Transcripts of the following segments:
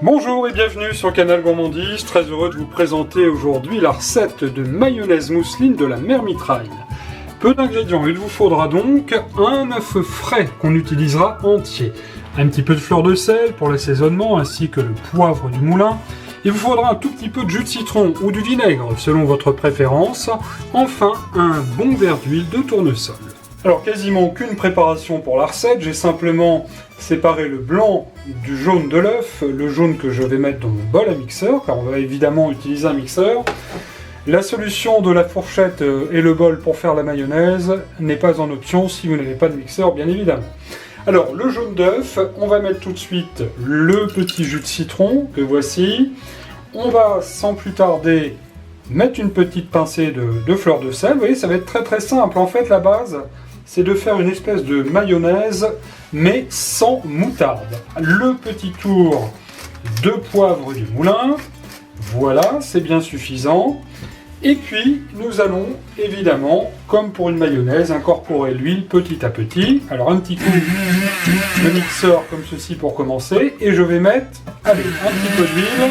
Bonjour et bienvenue sur Canal Gourmandise, très heureux de vous présenter aujourd'hui la recette de mayonnaise mousseline de la mère Mitraille. Peu d'ingrédients, il vous faudra donc un œuf frais qu'on utilisera entier, un petit peu de fleur de sel pour l'assaisonnement ainsi que le poivre du moulin. Il vous faudra un tout petit peu de jus de citron ou du vinaigre selon votre préférence, enfin un bon verre d'huile de tournesol. Alors quasiment aucune préparation pour la recette, j'ai simplement séparé le blanc du jaune de l'œuf, le jaune que je vais mettre dans mon bol à mixeur, car on va évidemment utiliser un mixeur. La solution de la fourchette et le bol pour faire la mayonnaise n'est pas en option si vous n'avez pas de mixeur bien évidemment. Alors le jaune d'œuf, on va mettre tout de suite le petit jus de citron que voici. On va sans plus tarder mettre une petite pincée de fleur de sel. Vous voyez, ça va être très simple. En fait, la base, c'est de faire une espèce de mayonnaise, mais sans moutarde. Le petit tour de poivre du moulin, voilà, c'est bien suffisant. Et puis, nous allons évidemment, comme pour une mayonnaise, incorporer l'huile petit à petit. Alors, un petit coup de mixeur comme ceci pour commencer. Et je vais mettre, allez, un petit peu d'huile.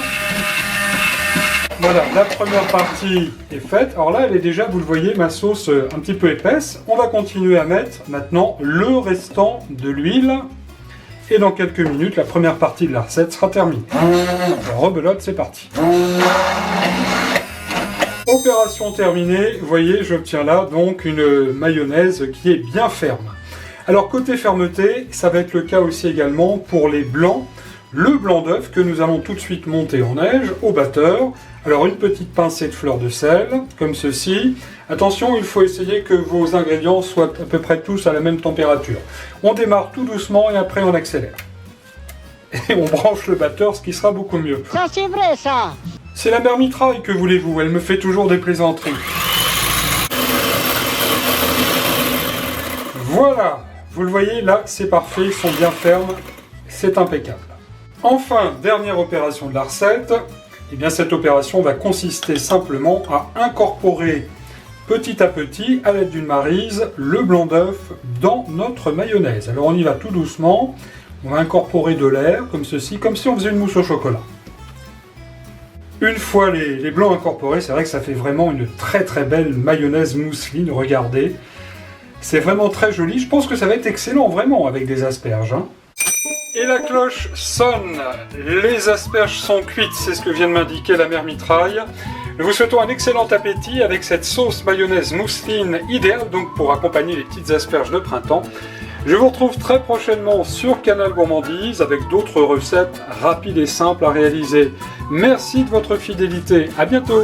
Voilà, la première partie est faite. Alors là, elle est déjà, vous le voyez, ma sauce un petit peu épaisse. On va continuer à mettre maintenant le restant de l'huile. Et dans quelques minutes, la première partie de la recette sera terminée. Alors, rebelote, c'est parti. Opération terminée. Vous voyez, j'obtiens là donc une mayonnaise qui est bien ferme. Alors, côté fermeté, ça va être le cas aussi également pour les blancs. Le blanc d'œuf que nous allons tout de suite monter en neige au batteur. Alors une petite pincée de fleur de sel, comme ceci. Attention, il faut essayer que vos ingrédients soient à peu près tous à la même température. On démarre tout doucement et après on accélère. Et on branche le batteur, ce qui sera beaucoup mieux. Ça c'est vrai ça! C'est la mère Mitraille, que voulez-vous, elle me fait toujours des plaisanteries. Voilà, vous le voyez, là c'est parfait, ils sont bien fermes, c'est impeccable. Enfin, dernière opération de la recette, eh bien cette opération va consister simplement à incorporer petit à petit, à l'aide d'une maryse, le blanc d'œuf dans notre mayonnaise. Alors on y va tout doucement, on va incorporer de l'air, comme ceci, comme si on faisait une mousse au chocolat. Une fois les blancs incorporés, c'est vrai que ça fait vraiment une très belle mayonnaise mousseline, regardez. C'est vraiment très joli, je pense que ça va être excellent vraiment avec des asperges. Et la cloche sonne, les asperges sont cuites, c'est ce que vient de m'indiquer la mère Mitraille. Nous vous souhaitons un excellent appétit avec cette sauce mayonnaise mousseline idéale donc pour accompagner les petites asperges de printemps. Je vous retrouve très prochainement sur Canal Gourmandise avec d'autres recettes rapides et simples à réaliser. Merci de votre fidélité, à bientôt!